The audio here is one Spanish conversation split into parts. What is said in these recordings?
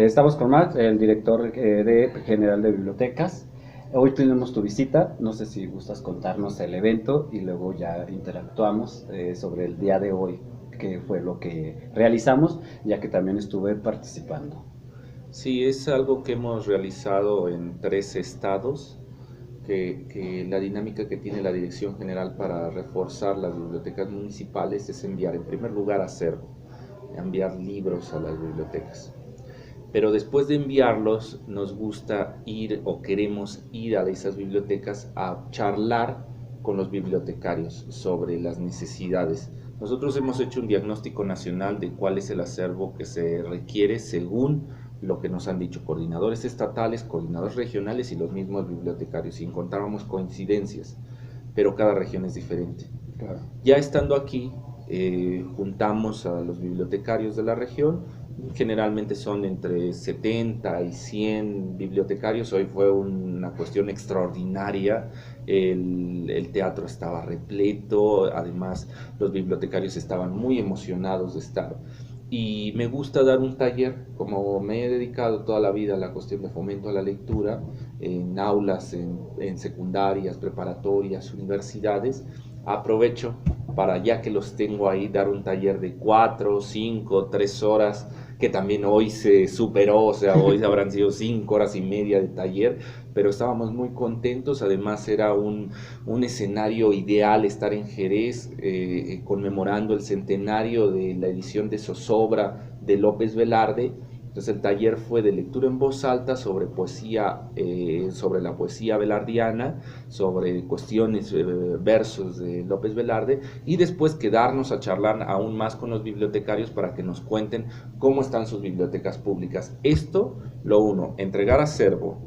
Estamos con Max, el director general de bibliotecas. Hoy tenemos tu visita, no sé si gustas contarnos el evento y luego ya interactuamos sobre el día de hoy, qué fue lo que realizamos, ya que también estuve participando. Sí, es algo que hemos realizado en 3 estados, que la dinámica que tiene la Dirección General para reforzar las bibliotecas municipales es enviar en primer lugar acervo, enviar libros a las bibliotecas. Pero después de enviarlos, nos gusta ir o queremos ir a esas bibliotecas a charlar con los bibliotecarios sobre las necesidades. Nosotros hemos hecho un diagnóstico nacional de cuál es el acervo que se requiere según lo que nos han dicho coordinadores estatales, coordinadores regionales y los mismos bibliotecarios. Y encontrábamos coincidencias, pero cada región es diferente. Claro. Ya estando aquí, juntamos a los bibliotecarios de la región. Generalmente son entre 70 y 100 bibliotecarios. Hoy fue una cuestión extraordinaria. El teatro estaba repleto, además los bibliotecarios estaban muy emocionados de estar. Y me gusta dar un taller, como me he dedicado toda la vida a la cuestión de fomento a la lectura, en aulas, en secundarias, preparatorias, universidades. Aprovecho para, ya que los tengo ahí, dar un taller de 4, 5, 3 horas, que también hoy se superó, o sea, hoy habrán sido 5 horas y media de taller, pero estábamos muy contentos. Además era un escenario ideal estar en Jerez, conmemorando el centenario de la edición de zozobra de López Velarde. Entonces el taller fue de lectura en voz alta sobre poesía, sobre la poesía velardiana, sobre cuestiones, versos de López Velarde, y después quedarnos a charlar aún más con los bibliotecarios para que nos cuenten cómo están sus bibliotecas públicas. Esto, lo uno, entregar acervo.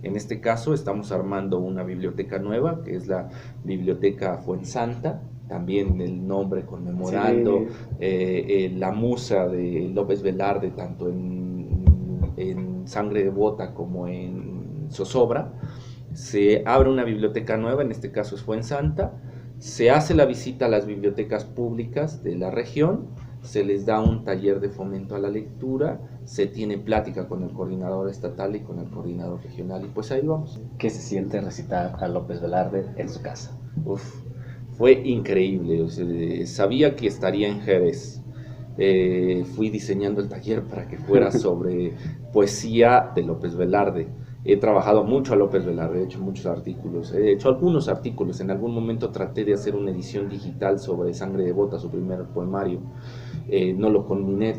En este caso estamos armando una biblioteca nueva, que es la Biblioteca Fuensanta, también el nombre conmemorando Sí. la musa de López Velarde, tanto en Sangre de Bota como en Zozobra. Se abre una biblioteca nueva, en este caso es Fuensanta, se hace la visita a las bibliotecas públicas de la región, se les da un taller de fomento a la lectura, se tiene plática con el coordinador estatal y con el coordinador regional, y pues ahí vamos. ¿Qué se siente recitar a López Velarde en su casa? Uf, fue increíble, o sea, sabía que estaría en Jerez. Fui diseñando el taller para que fuera sobre poesía de López Velarde. He trabajado mucho a López Velarde, he hecho muchos artículos, he hecho algunos artículos. En algún momento traté de hacer una edición digital sobre Sangre de Bota, su primer poemario. No lo culminé,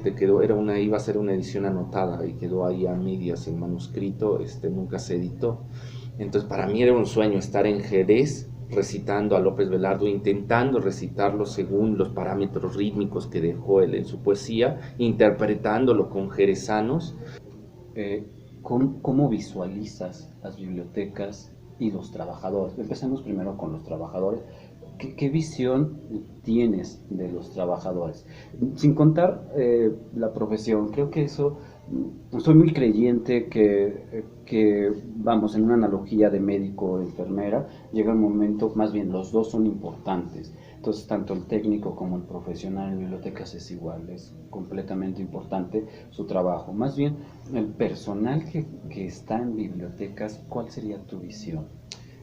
iba a ser una edición anotada y quedó ahí a medias el manuscrito, nunca se editó. Entonces para mí era un sueño estar en Jerez recitando a López Velarde, intentando recitarlo según los parámetros rítmicos que dejó él en su poesía, interpretándolo con jerezanos. ¿Cómo visualizas las bibliotecas y los trabajadores? Empecemos primero con los trabajadores. ¿Qué visión tienes de los trabajadores? Sin contar la profesión, creo que eso, soy muy creyente vamos, en una analogía de médico o enfermera, llega un momento, más bien los dos son importantes. Entonces, tanto el técnico como el profesional en bibliotecas es igual, es completamente importante su trabajo. Más bien, el personal que está en bibliotecas, ¿cuál sería tu visión?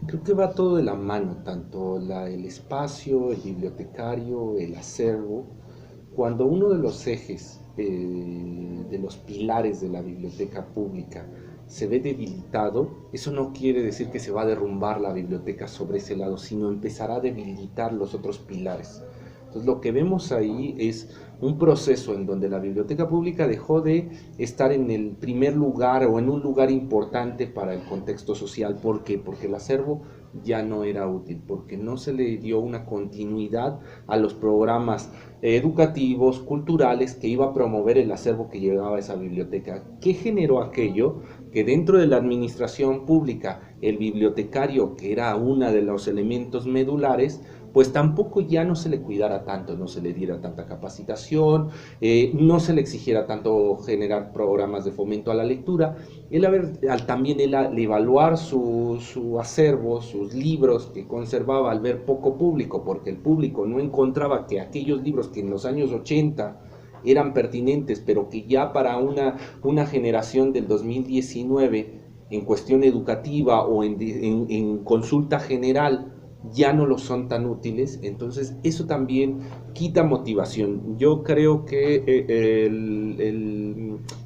Creo que va todo de la mano, tanto el espacio, el bibliotecario, el acervo. Cuando uno de los ejes, de los pilares de la biblioteca pública se ve debilitado, eso no quiere decir que se va a derrumbar la biblioteca sobre ese lado, sino empezará a debilitar los otros pilares. Entonces lo que vemos ahí es un proceso en donde la biblioteca pública dejó de estar en el primer lugar o en un lugar importante para el contexto social. ¿Por qué? Porque el acervo ya no era útil, porque no se le dio una continuidad a los programas educativos, culturales que iba a promover el acervo que llegaba a esa biblioteca. ¿Qué generó aquello? Que dentro de la administración pública, el bibliotecario, que era uno de los elementos medulares, pues tampoco ya no se le cuidara tanto, no se le diera tanta capacitación, no se le exigiera tanto generar programas de fomento a la lectura. También al evaluar su acervo, sus libros que conservaba, al ver poco público, porque el público no encontraba que aquellos libros que en los años 80 eran pertinentes, pero que ya para una generación del 2019, en cuestión educativa o en consulta general, ya no lo son tan útiles, entonces eso también quita motivación. Yo creo que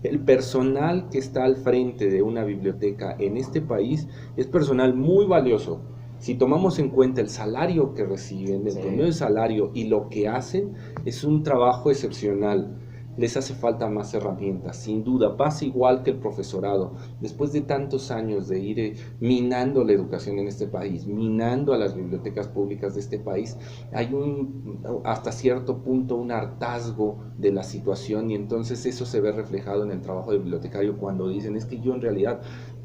el personal que está al frente de una biblioteca en este país es personal muy valioso. Si tomamos en cuenta el salario que reciben, el promedio de salario y lo que hacen, es un trabajo excepcional. Les hace falta más herramientas, sin duda. Pasa igual que el profesorado. Después de tantos años de ir minando la educación en este país, minando a las bibliotecas públicas de este país, hay hasta cierto punto un hartazgo de la situación, y entonces eso se ve reflejado en el trabajo del bibliotecario cuando dicen, es que yo en realidad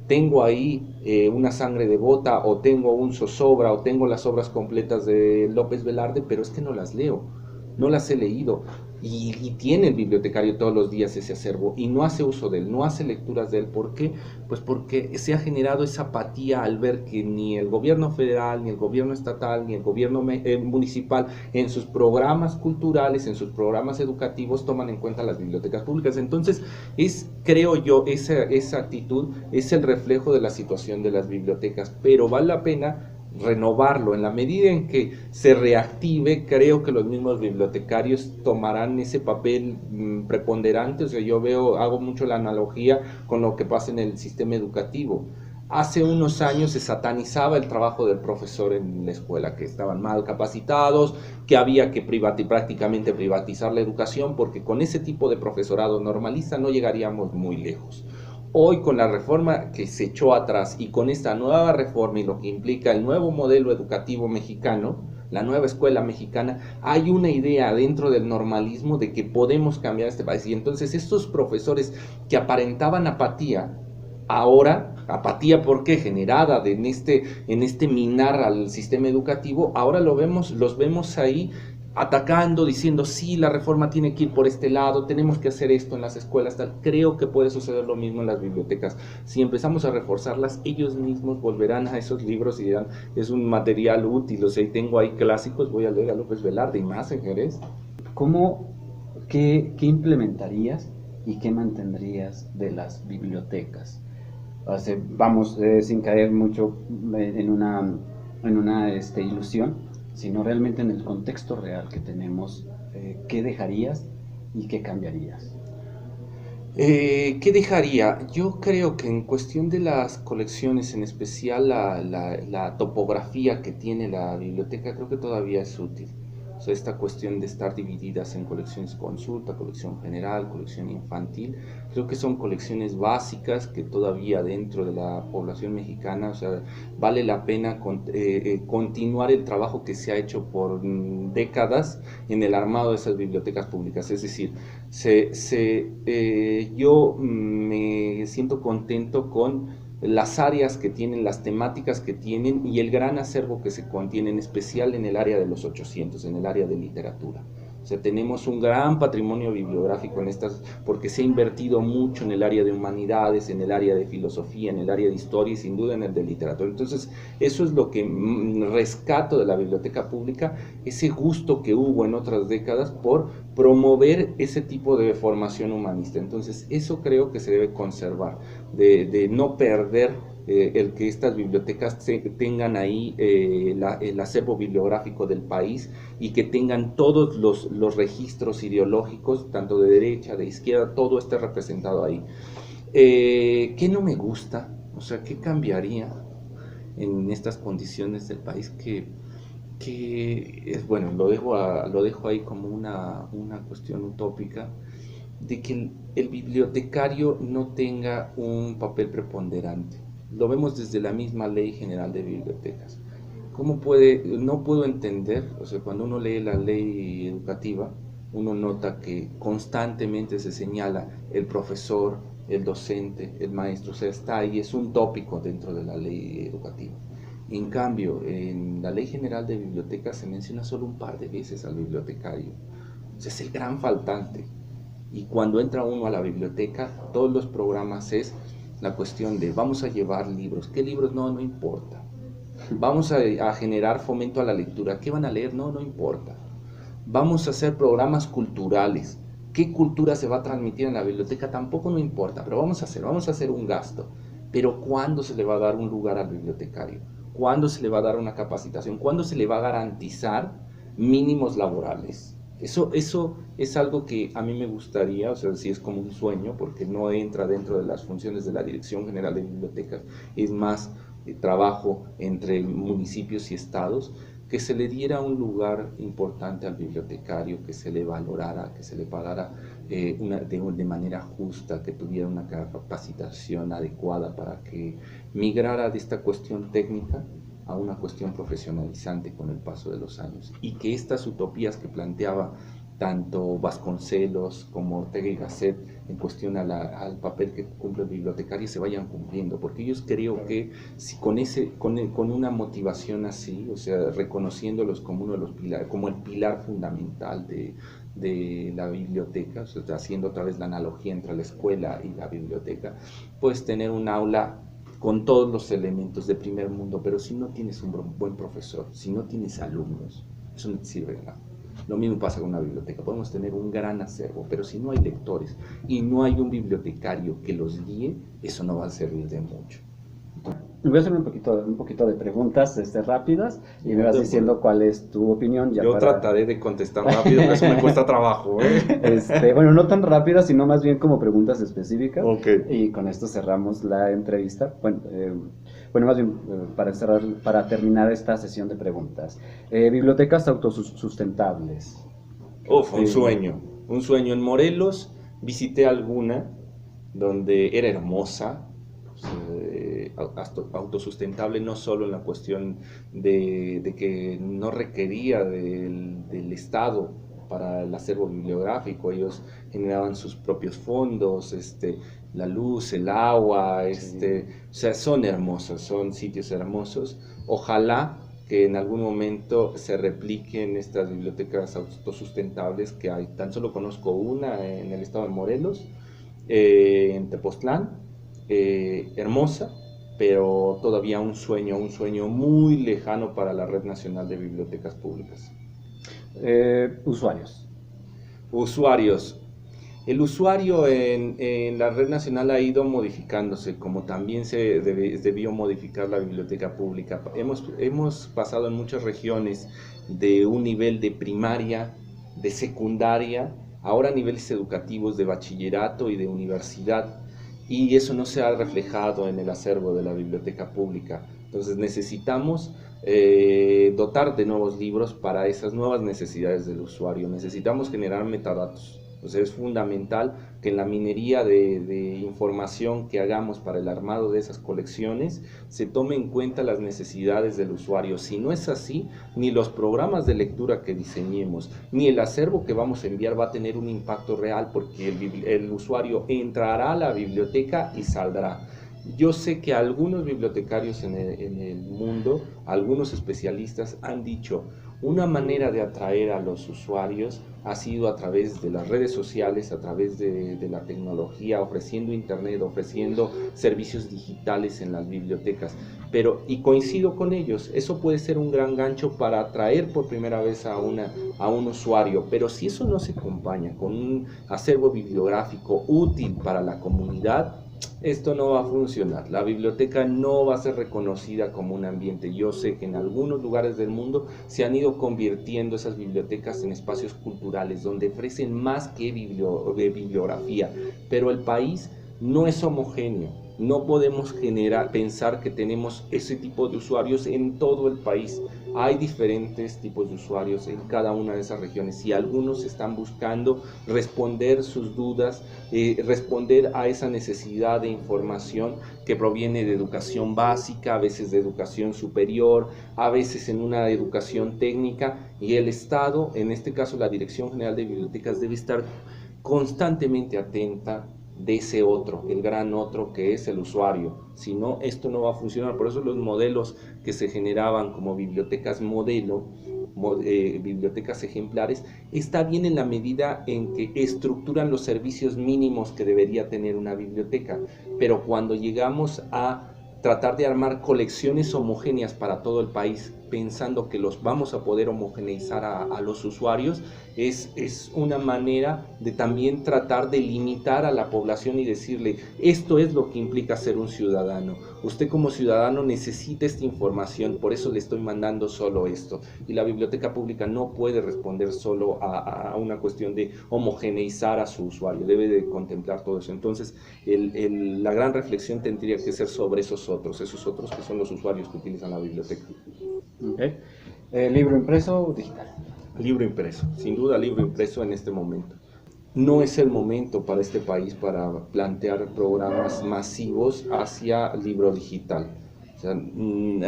tengo ahí una sangre de bota, o tengo un zozobra, o tengo las obras completas de López Velarde, pero es que no las leo, no las he leído. Y tiene el bibliotecario todos los días ese acervo y no hace uso de él, no hace lecturas de él. ¿Por qué? Pues porque se ha generado esa apatía al ver que ni el gobierno federal, ni el gobierno estatal, ni el gobierno municipal en sus programas culturales, en sus programas educativos toman en cuenta las bibliotecas públicas. Entonces, creo yo, esa actitud es el reflejo de la situación de las bibliotecas, pero vale la pena renovarlo. En la medida en que se reactive, creo que los mismos bibliotecarios tomarán ese papel preponderante. O sea, yo hago mucho la analogía con lo que pasa en el sistema educativo. Hace unos años se satanizaba el trabajo del profesor en la escuela, que estaban mal capacitados, que había que prácticamente privatizar la educación, porque con ese tipo de profesorado normalista no llegaríamos muy lejos. Hoy, con la reforma que se echó atrás y con esta nueva reforma y lo que implica el nuevo modelo educativo mexicano, la nueva escuela mexicana, hay una idea dentro del normalismo de que podemos cambiar este país. Y entonces estos profesores que aparentaban apatía, ahora, apatía ¿por qué? Generada en este minar al sistema educativo, ahora los vemos ahí atacando, diciendo, sí, la reforma tiene que ir por este lado, tenemos que hacer esto en las escuelas, tal. Creo que puede suceder lo mismo en las bibliotecas. Si empezamos a reforzarlas, ellos mismos volverán a esos libros y dirán, es un material útil. O sea, tengo ahí clásicos, voy a leer a López Velarde y más en Jerez. ¿Qué implementarías y qué mantendrías de las bibliotecas? O sea, vamos, sin caer mucho en una ilusión, sino realmente en el contexto real que tenemos. ¿Qué dejarías y qué cambiarías? ¿Qué dejaría? Yo creo que en cuestión de las colecciones, en especial la topografía que tiene la biblioteca, creo que todavía es útil. O sea, esta cuestión de estar divididas en colecciones consulta, colección general, colección infantil, creo que son colecciones básicas que todavía dentro de la población mexicana, o sea, vale la pena continuar el trabajo que se ha hecho por décadas en el armado de esas bibliotecas públicas. Es decir, yo me siento contento con las áreas que tienen, las temáticas que tienen y el gran acervo que se contiene, en especial en el área de los 800, en el área de literatura. O sea, tenemos un gran patrimonio bibliográfico en estas, porque se ha invertido mucho en el área de humanidades, en el área de filosofía, en el área de historia y sin duda en el de literatura. Entonces, eso es lo que rescato de la biblioteca pública, ese gusto que hubo en otras décadas por promover ese tipo de formación humanista. Entonces, eso creo que se debe conservar, de no perder el que estas bibliotecas tengan ahí el acervo bibliográfico del país y que tengan todos los registros ideológicos, tanto de derecha, de izquierda, todo esté representado ahí. ¿Qué no me gusta? O sea, ¿qué cambiaría en estas condiciones del país? Que es bueno, lo dejo ahí como una cuestión utópica, de que el bibliotecario no tenga un papel preponderante. Lo vemos desde la misma Ley General de Bibliotecas. No puedo entender, o sea, cuando uno lee la ley educativa, uno nota que constantemente se señala el profesor, el docente, el maestro, o sea, está ahí, es un tópico dentro de la ley educativa. En cambio, en la Ley General de Bibliotecas se menciona solo un par de veces al bibliotecario. O sea, es el gran faltante. Y cuando entra uno a la biblioteca, todos los programas es la cuestión de vamos a llevar libros. ¿Qué libros? No importa. Vamos a generar fomento a la lectura. ¿Qué van a leer? No importa. Vamos a hacer programas culturales. ¿Qué cultura se va a transmitir en la biblioteca? Tampoco no importa, pero vamos a hacer un gasto. Pero ¿cuándo se le va a dar un lugar al bibliotecario? ¿Cuándo se le va a dar una capacitación? ¿Cuándo se le va a garantizar mínimos laborales? Eso es algo que a mí me gustaría, o sea, sí es como un sueño, porque no entra dentro de las funciones de la Dirección General de Bibliotecas, es más trabajo entre municipios y estados, que se le diera un lugar importante al bibliotecario, que se le valorara, que se le pagara de manera justa, que tuviera una capacitación adecuada para que migrara de esta cuestión técnica a una cuestión profesionalizante con el paso de los años, y que estas utopías que planteaba tanto Vasconcelos como Ortega y Gasset en cuestión al papel que cumple el bibliotecario se vayan cumpliendo, porque yo creo que si con una motivación así, o sea, reconociéndolos como uno de los pilares, como el pilar fundamental de la biblioteca, o sea, haciendo otra vez la analogía entre la escuela y la biblioteca, puedes tener un aula con todos los elementos de primer mundo, pero si no tienes un buen profesor, si no tienes alumnos, eso no te sirve de nada. Lo mismo pasa con una biblioteca, podemos tener un gran acervo, pero si no hay lectores y no hay un bibliotecario que los guíe, eso no va a servir de mucho. Voy a hacer un poquito de preguntas rápidas y me vas diciendo cuál es tu opinión. Yo trataré de contestar rápido, pero eso me cuesta trabajo. Bueno, no tan rápidas, sino más bien como preguntas específicas. Okay. Y con esto cerramos la entrevista. Bueno, más bien para terminar esta sesión de preguntas. Bibliotecas autosustentables. Un sueño. En Morelos visité alguna donde era hermosa, autosustentable no solo en la cuestión de que no requería del Estado para el acervo bibliográfico, ellos generaban sus propios fondos, la luz, el agua, o sea, son hermosos, son sitios hermosos. Ojalá que en algún momento se repliquen estas bibliotecas autosustentables que hay. Tan solo conozco una en el estado de Morelos, en Tepoztlán, hermosa, pero todavía un sueño muy lejano para la Red Nacional de Bibliotecas Públicas. Usuarios. El usuario en la Red Nacional ha ido modificándose, como también se debió modificar la biblioteca pública. Hemos pasado en muchas regiones de un nivel de primaria, de secundaria, ahora niveles educativos de bachillerato y de universidad, y eso no se ha reflejado en el acervo de la biblioteca pública. Entonces necesitamos dotar de nuevos libros para esas nuevas necesidades del usuario. Necesitamos generar metadatos. Entonces es fundamental que en la minería de información que hagamos para el armado de esas colecciones se tome en cuenta las necesidades del usuario. Si no es así, ni los programas de lectura que diseñemos, ni el acervo que vamos a enviar va a tener un impacto real, porque el usuario entrará a la biblioteca y saldrá. Yo sé que algunos bibliotecarios en el mundo, algunos especialistas han dicho, una manera de atraer a los usuarios ha sido a través de las redes sociales, a través de la tecnología, ofreciendo internet, ofreciendo servicios digitales en las bibliotecas. Y coincido con ellos, eso puede ser un gran gancho para atraer por primera vez a un usuario, pero si eso no se acompaña con un acervo bibliográfico útil para la comunidad, esto no va a funcionar. La biblioteca no va a ser reconocida como un ambiente. Yo sé que en algunos lugares del mundo se han ido convirtiendo esas bibliotecas en espacios culturales donde ofrecen más que bibliografía, pero el país no es homogéneo. No podemos pensar que tenemos ese tipo de usuarios en todo el país. Hay diferentes tipos de usuarios en cada una de esas regiones y algunos están buscando responder sus dudas, responder a esa necesidad de información que proviene de educación básica, a veces de educación superior, a veces en una educación técnica, y el Estado, en este caso la Dirección General de Bibliotecas, debe estar constantemente atenta de ese otro, el gran otro que es el usuario. Si no, esto no va a funcionar. Por eso los modelos que se generaban como bibliotecas modelo, bibliotecas ejemplares, está bien en la medida en que estructuran los servicios mínimos que debería tener una biblioteca, pero cuando llegamos a tratar de armar colecciones homogéneas para todo el país, pensando que los vamos a poder homogeneizar a los usuarios, es una manera de también tratar de limitar a la población y decirle, esto es lo que implica ser un ciudadano. Usted como ciudadano necesita esta información, por eso le estoy mandando solo esto. Y la biblioteca pública no puede responder solo a una cuestión de homogeneizar a su usuario, debe de contemplar todo eso. Entonces, la gran reflexión tendría que ser sobre esos otros que son los usuarios que utilizan la biblioteca. Okay. ¿Libro impreso o digital? Libro impreso, sin duda libro impreso en este momento. No es el momento para este país para plantear programas masivos hacia libro digital. O sea,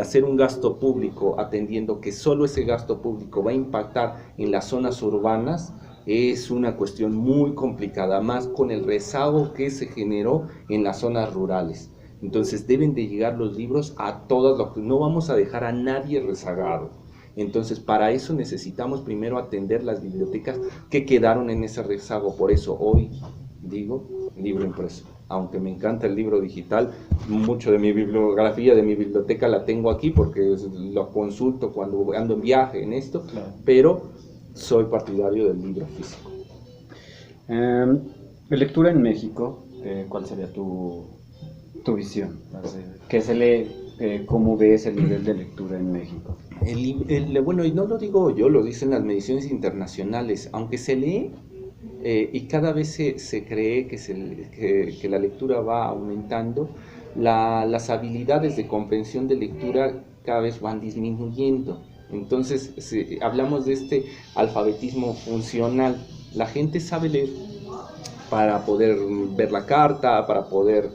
hacer un gasto público atendiendo que solo ese gasto público va a impactar en las zonas urbanas es una cuestión muy complicada, más con el rezago que se generó en las zonas rurales. Entonces deben de llegar los libros a todas, no vamos a dejar a nadie rezagado. Entonces, para eso necesitamos primero atender las bibliotecas que quedaron en ese rezago. Por eso hoy digo libro impreso. Aunque me encanta el libro digital, mucho de mi bibliografía, de mi biblioteca la tengo aquí porque lo consulto cuando ando en viaje en esto, claro. Pero soy partidario del libro físico. Lectura en México, ¿cuál sería tu visión? ¿Qué se lee? ¿Cómo ves el nivel de lectura en México? Bueno, y no lo digo yo, lo dicen las mediciones internacionales, aunque se lee y cada vez se cree que la lectura va aumentando, las habilidades de comprensión de lectura cada vez van disminuyendo. Entonces, hablamos de este alfabetismo funcional. La gente sabe leer para poder ver la carta, para poder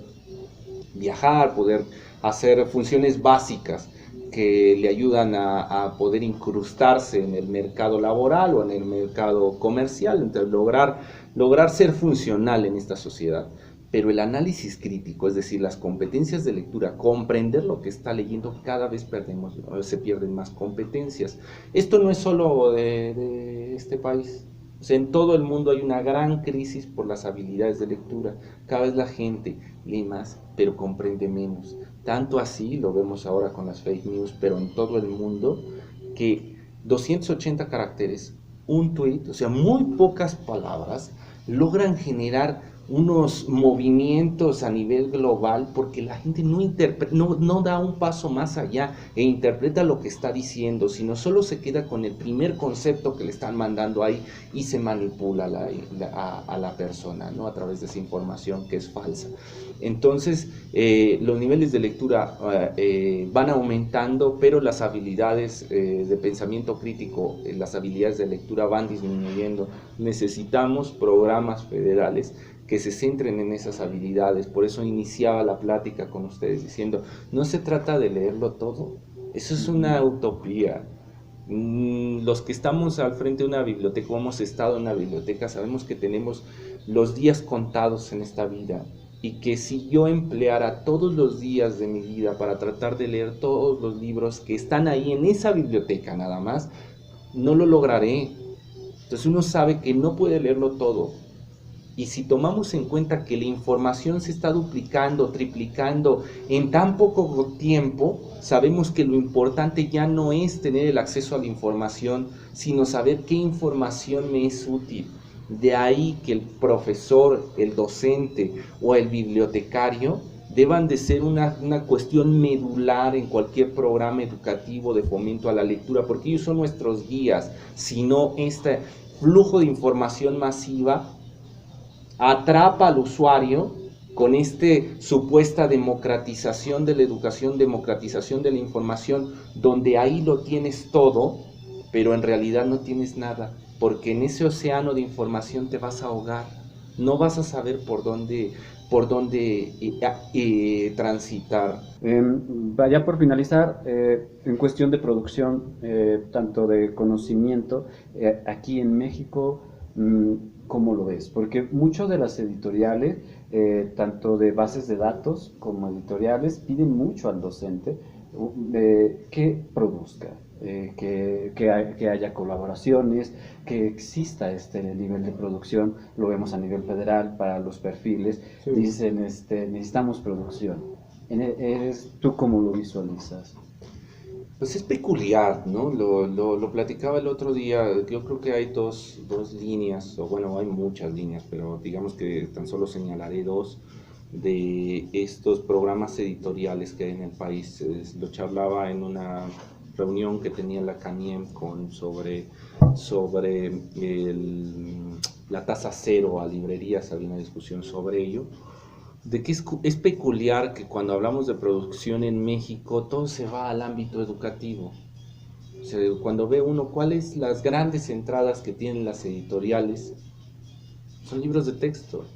viajar, poder hacer funciones básicas que le ayudan a poder incrustarse en el mercado laboral o en el mercado comercial, entonces lograr ser funcional en esta sociedad. Pero el análisis crítico, es decir, las competencias de lectura, comprender lo que está leyendo, cada vez se pierden más competencias. Esto no es solo de este país. O sea, en todo el mundo hay una gran crisis por las habilidades de lectura. Cada vez la gente lee más, pero comprende menos. Tanto así, lo vemos ahora con las fake news, pero en todo el mundo, que 280 caracteres, un tweet, o sea, muy pocas palabras, logran generar unos movimientos a nivel global porque la gente no da un paso más allá e interpreta lo que está diciendo, sino solo se queda con el primer concepto que le están mandando ahí y se manipula a la persona, ¿no? A través de esa información que es falsa. Entonces, los niveles de lectura van aumentando, pero las habilidades de pensamiento crítico, las habilidades de lectura van disminuyendo. Necesitamos programas federales que se centren en esas habilidades. Por eso iniciaba la plática con ustedes diciendo, no se trata de leerlo todo, eso es una utopía. Los que estamos al frente de una biblioteca, o hemos estado en una biblioteca, sabemos que tenemos los días contados en esta vida, y que si yo empleara todos los días de mi vida para tratar de leer todos los libros que están ahí en esa biblioteca nada más, no lo lograré. Entonces uno sabe que no puede leerlo todo. Y si tomamos en cuenta que la información se está duplicando, triplicando en tan poco tiempo, sabemos que lo importante ya no es tener el acceso a la información, sino saber qué información me es útil. De ahí que el profesor, el docente o el bibliotecario deban de ser una cuestión medular en cualquier programa educativo de fomento a la lectura, porque ellos son nuestros guías, sino este flujo de información masiva atrapa al usuario con esta supuesta democratización de la educación, democratización de la información, donde ahí lo tienes todo, pero en realidad no tienes nada, porque en ese océano de información te vas a ahogar, no vas a saber por dónde transitar. Ya por finalizar, en cuestión de producción, tanto de conocimiento, aquí en México, ¿cómo lo ves? Porque muchas de las editoriales, tanto de bases de datos como editoriales, piden mucho al docente que produzca, que haya colaboraciones, que exista este nivel de producción. Lo vemos a nivel federal para los perfiles, sí. Dicen necesitamos producción. ¿Tú cómo lo visualizas? Pues es peculiar, ¿no? Lo platicaba el otro día. Yo creo que hay dos líneas, o bueno, hay muchas líneas, pero digamos que tan solo señalaré dos de estos programas editoriales que hay en el país. Lo charlaba en una reunión que tenía la CANIEM sobre la tasa cero a librerías, había una discusión sobre ello, de que es peculiar que cuando hablamos de producción en México todo se va al ámbito educativo. O sea, cuando ve uno cuáles las grandes entradas que tienen las editoriales, son libros de texto.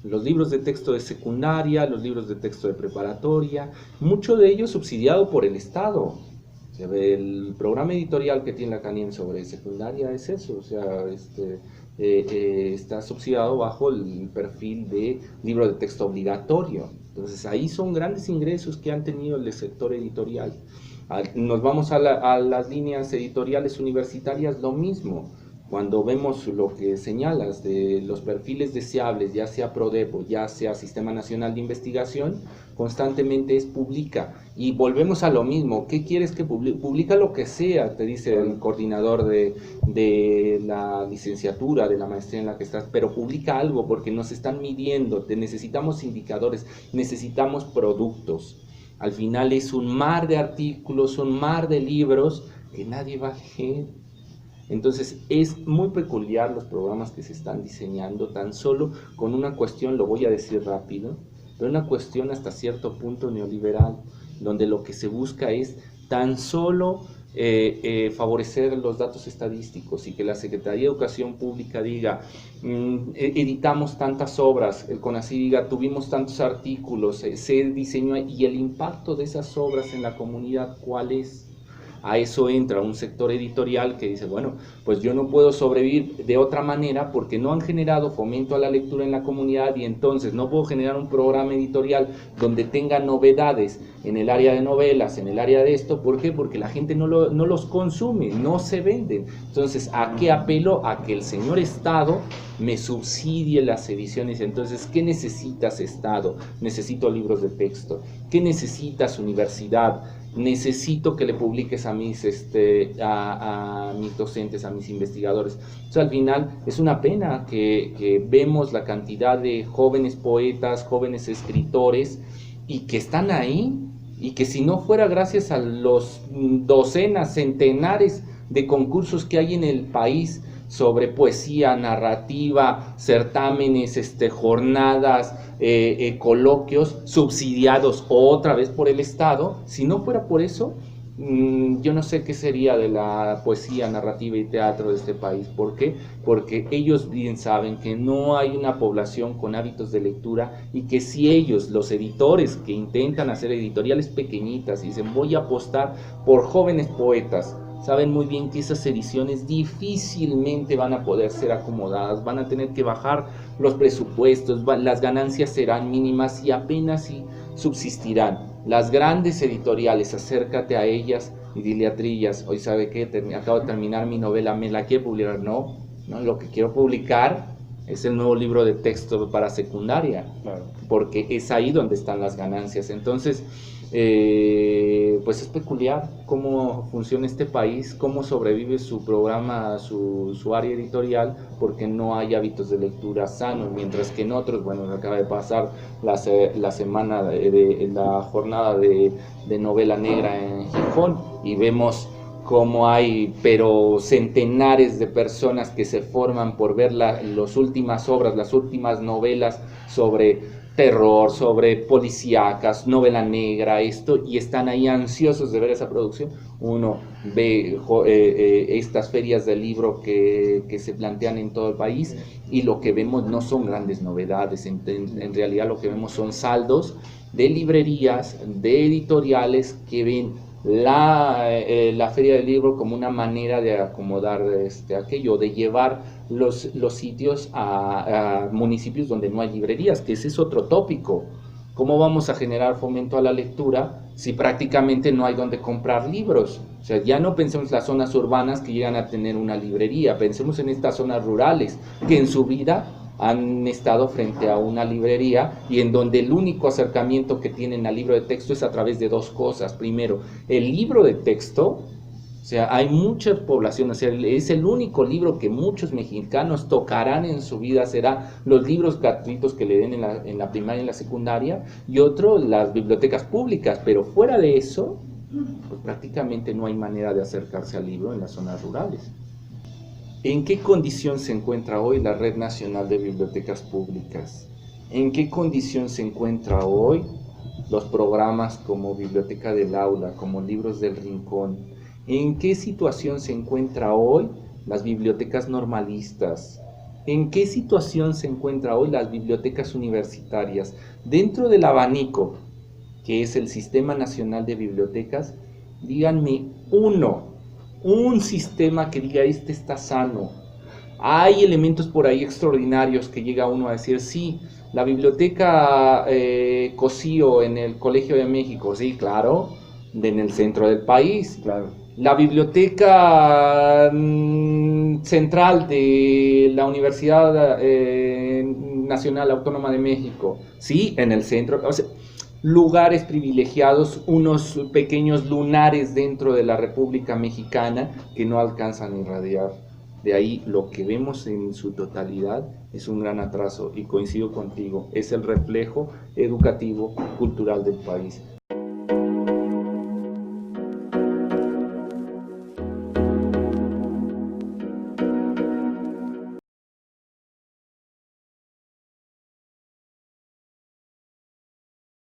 Los libros de texto de secundaria, los libros de texto de preparatoria, mucho de ello subsidiado por el Estado. O sea, el programa editorial que tiene la CANIEM sobre secundaria es eso, o sea, está subsidiado bajo el perfil de libro de texto obligatorio. Entonces ahí son grandes ingresos que han tenido el sector editorial. Nos vamos a las líneas editoriales universitarias, lo mismo. Cuando vemos lo que señalas de los perfiles deseables, ya sea PRODEP, ya sea Sistema Nacional de Investigación, constantemente es publica. Y volvemos a lo mismo, ¿qué quieres que publique? Publica lo que sea, te dice el coordinador de la licenciatura, de la maestría en la que estás, pero publica algo porque nos están midiendo, necesitamos indicadores, necesitamos productos. Al final es un mar de artículos, un mar de libros que nadie va a leer. Entonces es muy peculiar los programas que se están diseñando tan solo con una cuestión, lo voy a decir rápido, pero una cuestión hasta cierto punto neoliberal, donde lo que se busca es tan solo favorecer los datos estadísticos y que la Secretaría de Educación Pública diga, editamos tantas obras, el CONACYT diga, tuvimos tantos artículos, se diseñó, y el impacto de esas obras en la comunidad, ¿cuál es? A eso entra un sector editorial que dice, bueno, pues yo no puedo sobrevivir de otra manera porque no han generado fomento a la lectura en la comunidad, y entonces no puedo generar un programa editorial donde tenga novedades en el área de novelas, en el área de esto. ¿Por qué? Porque la gente no los consume, no se venden. Entonces, ¿a qué apelo? A que el señor Estado me subsidie las ediciones. Entonces, ¿qué necesitas, Estado? Necesito libros de texto. ¿Qué necesitas, universidad? Necesito que le publiques a mis docentes, a mis investigadores. O sea, al final es una pena que vemos la cantidad de jóvenes poetas, jóvenes escritores, y que están ahí, y que si no fuera gracias a los docenas, centenares de concursos que hay en el país sobre poesía, narrativa, certámenes, jornadas, coloquios subsidiados otra vez por el Estado, si no fuera por eso, yo no sé qué sería de la poesía, narrativa y teatro de este país. ¿Por qué? Porque ellos bien saben que no hay una población con hábitos de lectura, y que si ellos, los editores que intentan hacer editoriales pequeñitas y dicen voy a apostar por jóvenes poetas, saben muy bien que esas ediciones difícilmente van a poder ser acomodadas, van a tener que bajar los presupuestos, las ganancias serán mínimas y apenas si subsistirán. Las grandes editoriales, acércate a ellas y dile a Trillas, hoy sabe qué, acabo de terminar mi novela, ¿me la quiere publicar? No, lo que quiero publicar es el nuevo libro de texto para secundaria, claro, porque es ahí donde están las ganancias. Entonces, pues es peculiar cómo funciona este país, cómo sobrevive su programa, su área editorial, porque no hay hábitos de lectura sanos, mientras que en otros, bueno, acaba de pasar la semana de la jornada de novela negra en Gijón, y vemos cómo hay pero centenares de personas que se forman por ver las últimas obras, las últimas novelas sobre terror, sobre policíacas, novela negra, y están ahí ansiosos de ver esa producción. Uno ve estas ferias del libro que se plantean en todo el país, y lo que vemos no son grandes novedades, en realidad lo que vemos son saldos de librerías, de editoriales que ven la feria del libro como una manera de acomodar aquello, de llevar los sitios a municipios donde no hay librerías, que ese es otro tópico. ¿Cómo vamos a generar fomento a la lectura si prácticamente no hay donde comprar libros? O sea, ya no pensemos en las zonas urbanas que llegan a tener una librería, pensemos en estas zonas rurales que en su vida han estado frente a una librería y en donde el único acercamiento que tienen al libro de texto es a través de dos cosas. Primero, el libro de texto. O sea, hay mucha población, o sea, es el único libro que muchos mexicanos tocarán en su vida, será los libros gratuitos que le den en la primaria y en la secundaria, y otro, las bibliotecas públicas, pero fuera de eso, pues prácticamente no hay manera de acercarse al libro en las zonas rurales. ¿En qué condición se encuentra hoy la Red Nacional de Bibliotecas Públicas? ¿En qué condición se encuentra hoy los programas como Biblioteca del Aula, como Libros del Rincón? ¿En qué situación se encuentra hoy las bibliotecas normalistas? ¿En qué situación se encuentra hoy las bibliotecas universitarias? Dentro del abanico, que es el Sistema Nacional de Bibliotecas, díganme un sistema que diga este está sano. Hay elementos por ahí extraordinarios que llega uno a decir, sí, la biblioteca Cosío en el Colegio de México, sí, claro, en el centro del país. Claro. La biblioteca central de la Universidad Nacional Autónoma de México, sí, en el centro, o sea, lugares privilegiados, unos pequeños lunares dentro de la República Mexicana que no alcanzan a irradiar. De ahí lo que vemos en su totalidad es un gran atraso y coincido contigo, es el reflejo educativo, cultural del país.